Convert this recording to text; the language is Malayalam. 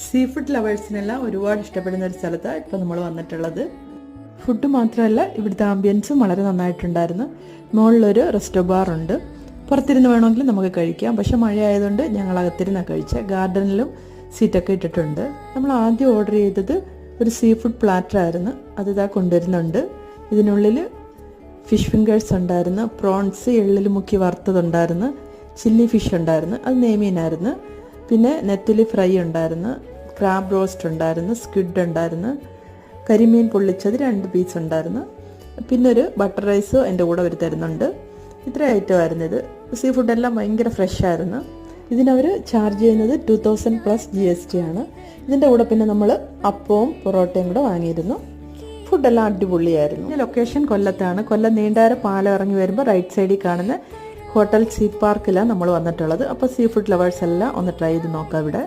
സീ ഫുഡ് ലവേഴ്സിനെല്ലാം ഒരുപാട് ഇഷ്ടപ്പെടുന്ന ഒരു സ്ഥലത്താണ് ഇപ്പോൾ നമ്മൾ വന്നിട്ടുള്ളത്. ഫുഡ് മാത്രമല്ല ഇവിടുത്തെ ആംബിയൻസും വളരെ നന്നായിട്ടുണ്ടായിരുന്നു. മുകളിലൊരു റെസ്റ്റോ ബാർ ഉണ്ട്. പുറത്തിരുന്ന് വേണമെങ്കിൽ നമുക്ക് കഴിക്കാം. പക്ഷെ മഴ ആയതുകൊണ്ട് ഞങ്ങൾ അകത്തിരുന്നാണ് കഴിച്ചത്. ഗാർഡനിലും സീറ്റൊക്കെ ഇട്ടിട്ടുണ്ട്. നമ്മൾ ആദ്യം ഓർഡർ ചെയ്തത് ഒരു സീ ഫുഡ് പ്ലാറ്റർ ആയിരുന്നു. അത് ഇതാ കൊണ്ടുവരുന്നുണ്ട്. ഇതിനുള്ളിൽ ഫിഷ് ഫിംഗേഴ്സ് ഉണ്ടായിരുന്നു, പ്രോൺസ് എള്ളിൽ മുക്കി വറുത്തതുണ്ടായിരുന്നു, ചില്ലി ഫിഷ് ഉണ്ടായിരുന്നു, അത് നെയ്മീനായിരുന്നു. പിന്നെ നെത്തലി ഫ്രൈ ഉണ്ടായിരുന്നു, ക്രാബ് റോസ്റ്റ് ഉണ്ടായിരുന്നു, സ്ക്വിഡ് ഉണ്ടായിരുന്നു, കരിമീൻ പൊള്ളിച്ചത് 2 പീസ് ഉണ്ടായിരുന്നു. പിന്നെ ഒരു ബട്ടർ റൈസ് എൻ്റെ കൂടെ അവർ തരുന്നുണ്ട്. ഇത്ര ഐറ്റം ആയിരുന്നു ഇത്. സീ ഫുഡെല്ലാം ഭയങ്കര ഫ്രഷ് ആയിരുന്നു. ഇതിനവർ ചാർജ് ചെയ്യുന്നത് 2000+ GST ആണ്. ഇതിൻ്റെ കൂടെ പിന്നെ നമ്മൾ അപ്പവും പൊറോട്ടയും കൂടെ വാങ്ങിയിരുന്നു. ഫുഡെല്ലാം അടിപൊളിയായിരുന്നു. ഈ ലൊക്കേഷൻ കൊല്ലത്താണ്. കൊല്ലം നീണ്ടാര പാലം ഇറങ്ങി വരുമ്പോൾ റൈറ്റ് സൈഡിൽ കാണുന്ന ഹോട്ടൽ സീ പാർക്കിലാണ് നമ്മൾ വന്നിട്ടുള്ളത്. അപ്പോൾ സീ ഫുഡ് ലവേഴ്സ് എല്ലാം ഒന്ന് ട്രൈ ചെയ്ത് നോക്കാം ഇവിടെ.